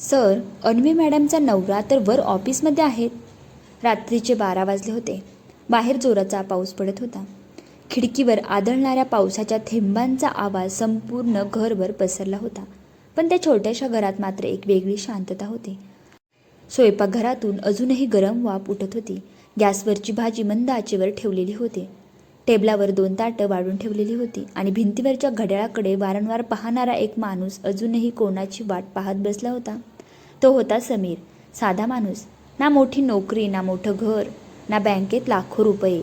Sir, Anvi मॅडमचा नवरा तर वर ऑफिसमध्ये आहेत. रात्रीचे 12 वाजले होते. बाहेर जोराचा पाऊस पडत होता. खिडकीवर आदळणाऱ्या पावसाच्या थेंबांचा आवाज संपूर्ण घरभर पसरला होता. पण त्या छोट्याशा घरात मात्र एक वेगळी शांतता होती. स्वयंपाकघरातून अजूनही गरम वाफ उठत होती. गॅसवरची भाजी मंद आचेवर ठेवलेली होती. टेबलावर 2 ताटं वाढून ठेवलेली होती आणि भिंतीवरच्या घड्याळाकडे वारंवार पाहणारा एक माणूस अजूनही कोणाची वाट पाहत बसला होता. तो होता समीर. साधा माणूस. ना मोठी नोकरी, ना मोठं घर, ना बँकेत लाखो रुपये.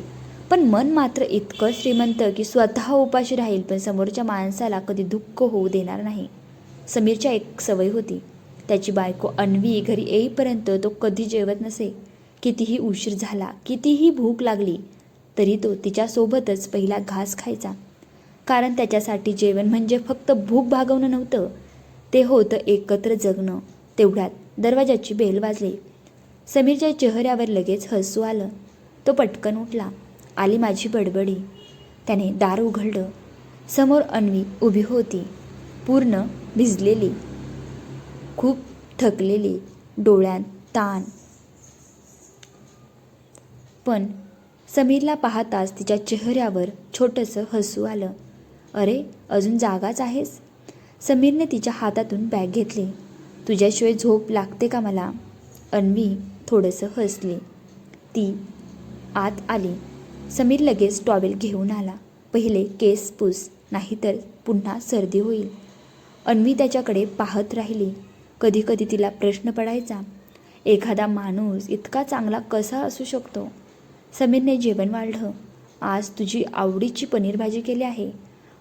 पण मन मात्र इतकं श्रीमंत की स्वतः उपाशी राहील पण समोरच्या माणसाला कधी दुःख होऊ देणार नाही. समीरच्या एक सवय होती. त्याची बायको अन्वी घरी येईपर्यंत तो कधी जेवत नसे. कितीही उशीर झाला, कितीही भूक लागली तरी तो तिच्यासोबतच पहिला घास खायचा. कारण त्याच्यासाठी जेवण म्हणजे फक्त भूक भागवणं नव्हतं, ते होतं एकत्र जगणं. तेवढ्यात दरवाजाची बेल वाजली. समीरच्या चेहऱ्यावर लगेच हसू आलं. तो पटकन उठला. आली माझी बडबडी. त्याने दार उघडलं. समोर अन्वी उभी होती. पूर्ण भिजलेली, खूप थकलेली, डोळ्यात ताण. पण समीरला पाहताच तिच्या चेहऱ्यावर छोटंसं हसू आलं. अरे, अजून जागाच आहेस? समीरने तिच्या हातातून बॅग घेतली. तुझ्याशिवाय झोप लागते का मला? अन्वी थोडंसं हसली. ती आत आली. समीर लगेच टॉवेल घेऊन आला. पहिले केस पुस, नाहीतर पुन्हा सर्दी होईल. अन्वी त्याच्याकडे पाहत राहिली. कधी कधी तिला प्रश्न पडायचा, एखादा माणूस इतका चांगला कसा असू शकतो? समीरने जेवण वाढलं. आज तुझी आवडीची पनीर भाजी केली आहे.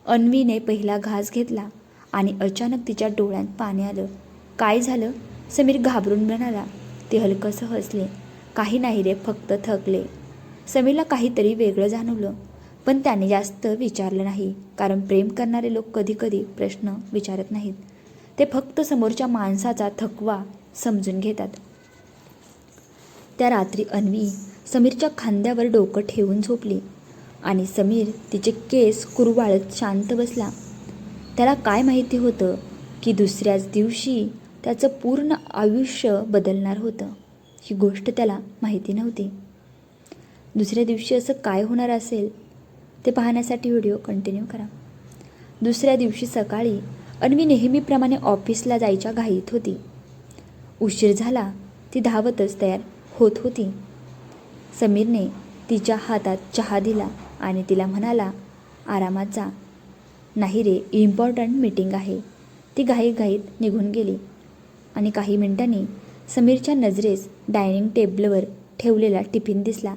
अन्वीने पहिला घास घेतला आणि अचानक तिच्या डोळ्यात पाणी आलं. काय झालं? समीर घाबरून म्हणाला. ते हलकंसं हसले. काही नाही रे, फक्त थकले. समीरला काहीतरी वेगळं जाणवलं, पण त्याने जास्त विचारलं नाही. कारण प्रेम करणारे लोक कधी कधी प्रश्न विचारत नाहीत. ते फक्त समोरच्या माणसाचा थकवा समजून घेतात. त्या रात्री अन्वी समीरच्या खांद्यावर डोकं ठेवून झोपली आणि समीर तिचे केस कुरवाळत शांत बसला. त्याला काय माहिती होतं की दुसऱ्याच दिवशी त्याचं पूर्ण आयुष्य बदलणार होतं. ही गोष्ट त्याला माहिती नव्हती. दुसऱ्या दिवशी असं काय होणार असेल ते पाहण्यासाठी व्हिडिओ कंटिन्यू करा. दुसऱ्या दिवशी सकाळी अन्वी नेहमीप्रमाणे ऑफिसला जायच्या घाईत होती. उशीर झाला. ती धावतच तयार होत होती. समीरने तिच्या हातात चहा दिला आणि तिला म्हणाला, आरामात जा. नाही रे, इम्पॉर्टंट मीटिंग आहे. ती घाईघाईत निघून गेली आणि काही मिनिटांनी समीरच्या नजरेस डायनिंग टेबलवर ठेवलेला टिफिन दिसला.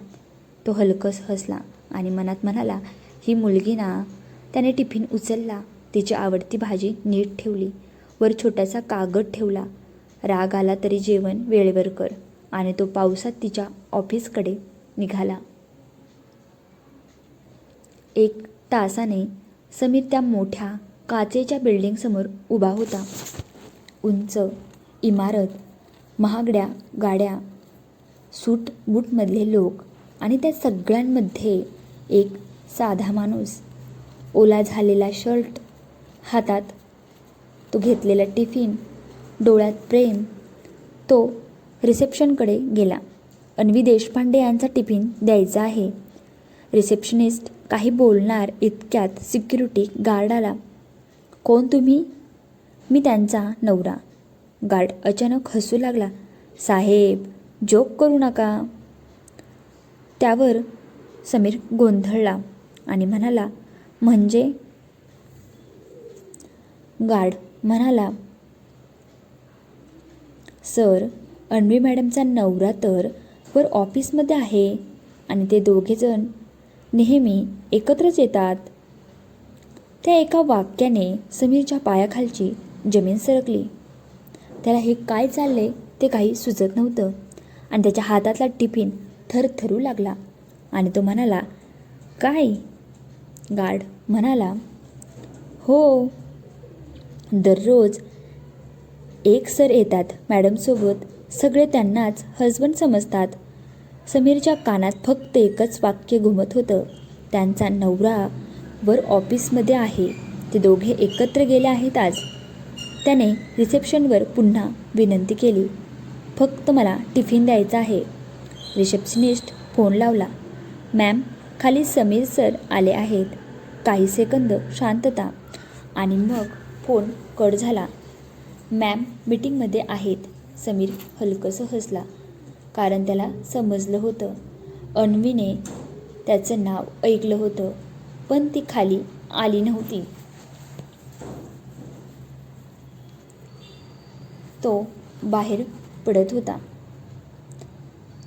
तो हलकस हसला आणि मनात म्हणाला, ही मुलगी ना. त्याने टिफिन उचलला. तिची आवडती भाजी नीट ठेवली. वर छोटासा कागद ठेवला. राग आला तरी जेवण वेळेवर कर. आणि तो पावसात तिच्या ऑफिसकडे निघाला. 1 तासाने समीर त्या मोठ्या काचेच्या बिल्डिंगसमोर उभा होता. उंच इमारत, महागड्या गाड्या, सूट बूटमधले लोक आणि त्या सगळ्यांमध्ये एक साधा माणूस. ओला झालेला शर्ट, हातात तो घेतलेला टिफिन, डोळ्यात प्रेम. तो रिसेप्शनकडे गेला. अन्वी देशपांडे यांचा टिफिन द्यायचा आहे. रिसेप्शनिस्ट काही बोलणार इतक्यात सिक्युरिटी गार्ड आला. कोण तुम्ही? मी त्यांचा नवरा. गार्ड अचानक हसू लागला. साहेब, जोक करू नका. त्यावर समीर गोंधळला आणि म्हणाला, म्हणजे? गार्ड म्हणाला, सर, अन्वी मॅडमचा नवरा तर वर ऑफिसमध्ये आहे आणि ते दोघेजण नेहमी एकत्रच येतात. त्या एका वाक्याने समीरच्या पायाखालची जमीन सरकली. त्याला हे काय चालले ते काही सुचत नव्हतं आणि त्याच्या हातातला टिफिन थरथरू लागला आणि तो म्हणाला, काय? गार्ड म्हणाला, हो, दररोज एक सर येतात मॅडमसोबत. सगळे त्यांनाच हसबंड समजतात. समीरच्या कानात फक्त एकच वाक्य घुमत होतं, त्यांचा नवरा वर ऑफिसमध्ये आहे. ते दोघे एकत्र गेले आहेत आज. त्याने रिसेप्शनवर पुन्हा विनंती केली, फक्त मला टिफिन द्यायचा आहे. रिसेप्शनिस्ट फोन लावला. मॅम, खाली समीर सर आले आहेत. काही सेकंद शांतता आणि मग फोन कट झाला. मॅम मीटिंगमध्ये आहेत. समीर हलकंसं हसला, कारण त्याला समजलं होतं अन्वीने त्याचं नाव ऐकलं होतं, पण ती खाली आली नव्हती. तो बाहेर पडत होता.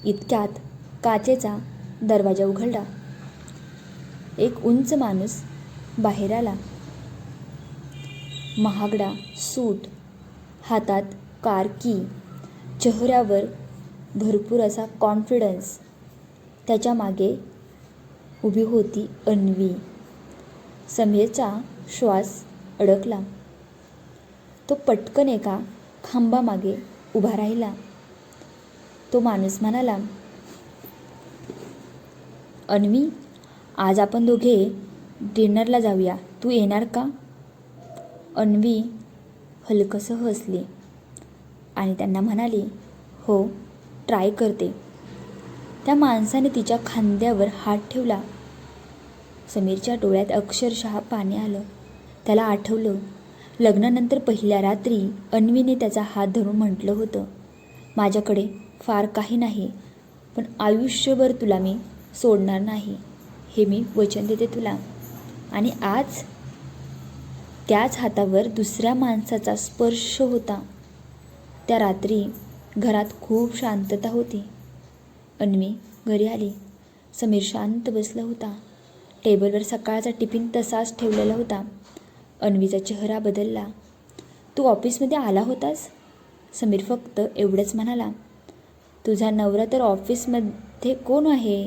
इतक्यात काचेचा दरवाजा उघडला. एक उंच माणूस बाहेर आला. महागडा सूट, हातात कार की, चेहऱ्यावर भरपूर असा कॉन्फिडन्स. त्याच्या मागे उभी होती अन्वी. समीरचा श्वास अडकला. तो पटकन एका खांबामागे उभा राहिला. तो माणूस म्हणाला, अन्वी, आज आपण दोघे डिनरला जाऊया. तू येणार का? अन्वी हलकंसं हसली आणि त्यांना म्हणाली, हो, ट्राय करते. त्या माणसाने तिच्या खांद्यावर हात ठेवला. समीरच्या डोळ्यात अक्षरशः पाणी आलं. त्याला आठवलं, लग्नानंतर पहिल्या रात्री अन्वीने त्याचा हात धरून म्हटलं होतं, माझ्याकडे फार काही नाही, पण आयुष्यभर तुला मी सोडणार नाही, हे मी वचन देते तुला. आणि आज त्याच हातावर दुसऱ्या माणसाचा स्पर्श होता. त्या रात्री घरात खूप शांतता होती. अन्वी घरी आली. समीर शांत बसला होता. टेबलवर सकाळचा टिफिन तसाच ठेवलेला होता. अन्वीचा चेहरा बदलला. तू ऑफिसमध्ये आला होतास? समीर फक्त एवढंच म्हणाला. तुझा नवरा तर ऑफिसमध्ये कोण आहे?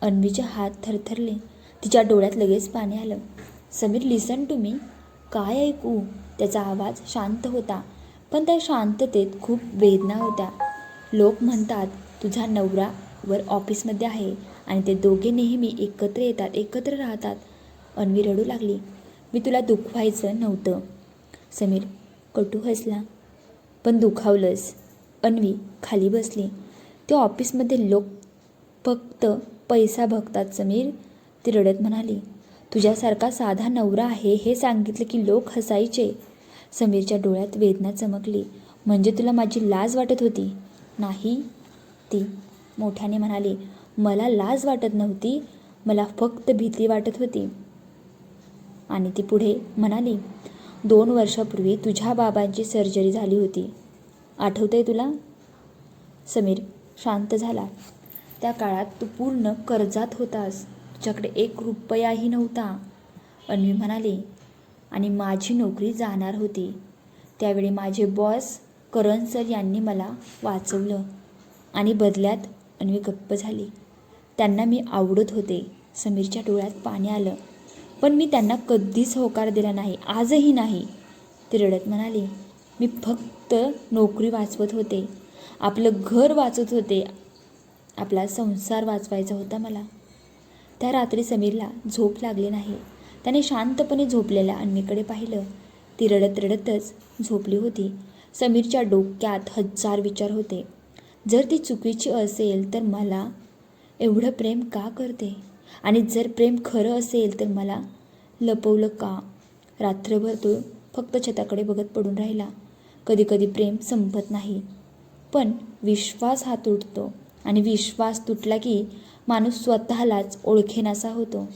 अन्वीचे हात थरथरले. तिच्या डोळ्यात लगेच पाणी आलं. समीर, लिसन टू मी. काय ऐकू? त्याचा आवाज शांत होता, पण त्या शांततेत खूप वेदना होत्या. लोक म्हणतात तुझा नवरा वर ऑफिसमध्ये आहे आणि ते दोघे नेहमी एकत्र येतात, एकत्र राहतात. अन्वी रडू लागली. मी तुला दुखवायचं नव्हतं. समीर कटू हसला. पण दुखावलंस. अन्वी खाली बसली. ते ऑफिसमध्ये लोक फक्त पैसा बघतात समीर, ती रडत म्हणाली. तुझ्यासारखा साधा नवरा आहे हे सांगितलं की लोक हसायचे. समीरच्या डोळ्यात वेदना चमकली. म्हणजे तुला माझी लाज वाटत होती? नाही, ती मोठ्याने म्हणाली. मला लाज वाटत नव्हती, मला फक्त भीती वाटत होती. आणि ती पुढे म्हणाली, 2 वर्षापूर्वी तुझ्या बाबांची सर्जरी झाली होती, आठवतंय तुला? समीर शांत झाला. त्या काळात तू पूर्ण कर्जात होतास. तुझ्याकडे 1 रुपयाही नव्हता. अन्वी म्हणाली. आणि माझी नोकरी जाणार होती. त्यावेळी माझे बॉस करण सर यांनी मला वाचवलं. आणि बदल्यात अन्वी गप्प झाली. त्यांना मी आवडत होते. समीरच्या डोळ्यात पाणी आलं. पण मी त्यांना कधीच होकार दिला नाही, आजही नाही, ती रडत म्हणाली. मी फक्त नोकरी वाचवत होते, आपलं घर वाचवत होते, आपला संसार वाचवायचा होता मला. त्या रात्री समीरला झोप लागली नाही. त्याने शांतपणे झोपलेल्या अन्वीकडे पाहिलं. ती रडत रडतच झोपली होती. समीरच्या डोक्यात 1000 विचार होते. जर ती चुकीची असेल तर मला एवढं प्रेम का करते? आणि जर प्रेम खरं असेल तर मला लपवलं का? रात्रभर तो फक्त छताकडे बघत पडून राहिला. कधी कधी प्रेम संपत नाही, पण विश्वास हा तुटतो. आणि विश्वास तुटला की माणूस स्वतःलाच ओळखेनासा होतो.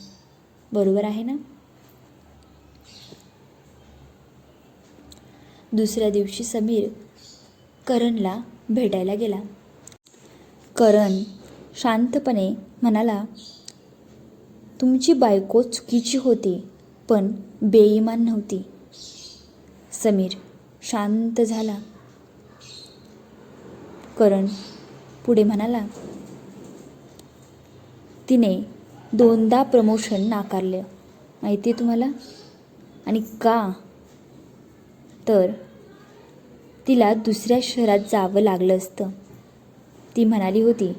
बरोबर आहे ना? दुसऱ्या दिवशी समीर करणला भेटायला गेला. करण शांतपणे म्हणाला, तुमची बायको चुकीची होती, पण बेईमान नव्हती. समीर शांत झाला. करण पुढे म्हणाला, तिने 2दा प्रमोशन नाकारले, माहिती आहे तुम्हाला? आणि का? तर तिला दुसऱ्या शहरात जावं लागलं असतं, ती म्हणाली होती.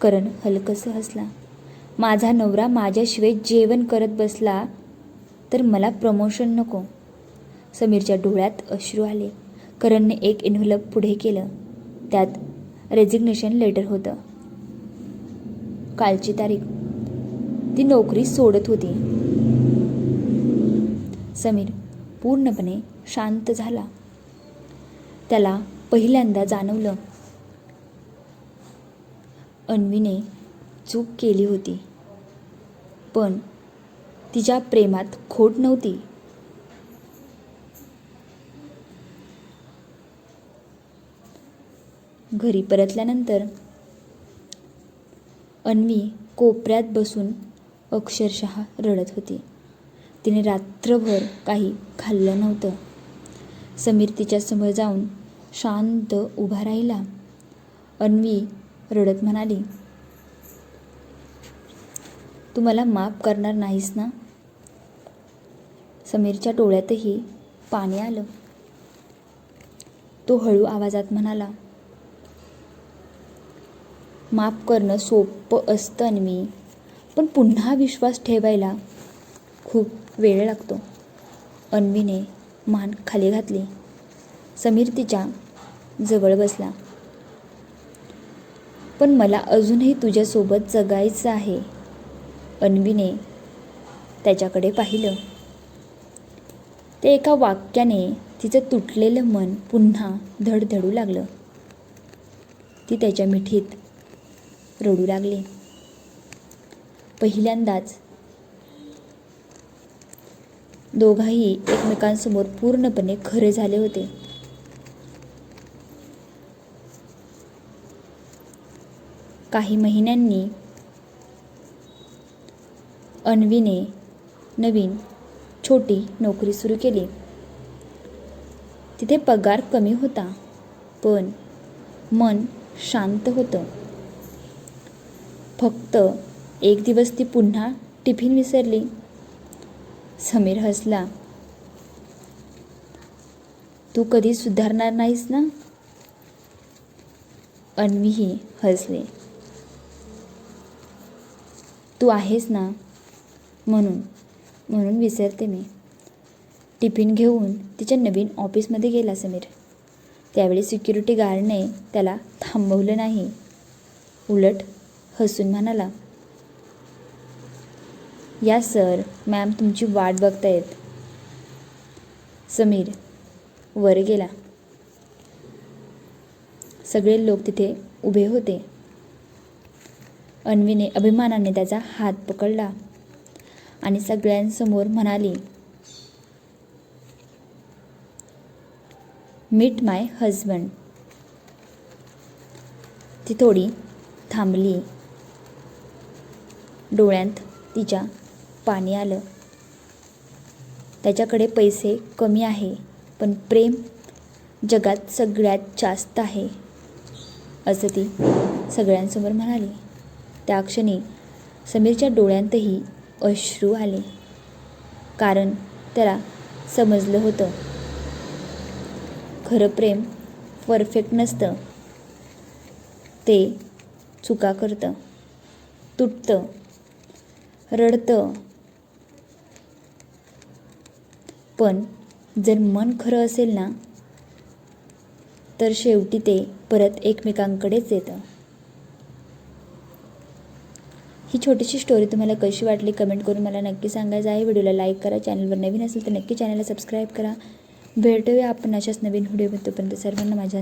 करण हलकंसं हसला. माझा नवरा माझ्याशिवाय जेवण करत बसला तर मला प्रमोशन नको. समीरच्या डोळ्यात अश्रू आले. करणने एक एन्व्हलप पुढे केलं. त्यात रेजिग्नेशन लेटर होतं. कालची तारीख. ती नोकरी सोडत होती. समीर पूर्णपणे शांत झाला. त्याला पहिल्यांदा जाणवलं अन्वीने चूक केली होती, पण तिच्या प्रेमात खोट नव्हती. घरी परतल्यानंतर अन्वी कोपऱ्यात बसून अक्षरशः रडत होती. तिने रात्रभर काही खाल्लं नव्हतं. समीर तिच्यासमोर जाऊन शांत उभा राहिला. अन्वी रडत म्हणाली, तू मला माफ करणार नाहीस ना? समीरच्या डोळ्यातही पाणी आलं. तो हळू आवाजात म्हणाला, माफ करणं सोपं असतं अन्वी, पण पुन्हा विश्वास ठेवायला खूप वेळ लागतो. अन्वीने मान खाली घातली. समीर तिच्या जवळ बसला. पण मला अजूनही तुझ्यासोबत जगायचं आहे. अन्वीने त्याच्याकडे पाहिलं. ते एका वाक्याने तिचं तुटलेलं मन पुन्हा धडधडू लागलं. ती त्याच्या मिठीत रडू लागली. पहिल्यांदाच दोघाही एकमेकांसमोर पूर्णपणे खरे झाले होते. काही महिन्यांनी अन्वीने नवीन छोटी नोकरी सुरू केली. तिथे पगार कमी होता, पण मन शांत होतं. फक्त एक दिवस ती पुन्हा टिफिन विसरली. समीर हसला. तू कधी सुधारणार नाहीस ना? अन्वीही हसली. तू आहेस ना, म्हणून विसरते मी. टिफिन घेऊन तिच्या नवीन ऑफिसमध्ये गेला समीर. त्यावेळी सिक्युरिटी गार्डने त्याला थांबवलं नाही. उलट हसून म्हणाला, या सर, मॅम तुमची वाट बघतायत. समीर वर गेला. सगळे लोक तिथे उभे होते. अन्वीने अभिमानाने त्याचा हात पकडला आणि सगळ्यांसमोर म्हणाली, मीट माय हजबंड. ती थोडी थांबली. डोळ्यात तिच्या पाणी आलं. त्याच्याकडे पैसे कमी आहे, पण प्रेम जगात सगळ्यात जास्त आहे, असं ती सगळ्यांसमोर म्हणाली. त्या क्षणी समीरच्या डोळ्यांतही अश्रू आले. कारण त्याला समजलं होतं, खरं प्रेम परफेक्ट नसतं. ते चुका करतं, तुटतं, रडतं. पण जर मन खरं असेल ना, तर शेवटी ते परत एकमेकांकडेच येतं. ही छोटीशी स्टोरी तुम्हाला कशी वाटली कमेंट करून मला नक्की सांगायचं आहे. व्हिडिओला लाईक करा. चॅनलवर नवीन असेल तर नक्की चॅनलला सबस्क्राईब करा. भेटूया आपण अशाच नवीन व्हिडिओ. तोपर्यंत सर्वांना माझ्या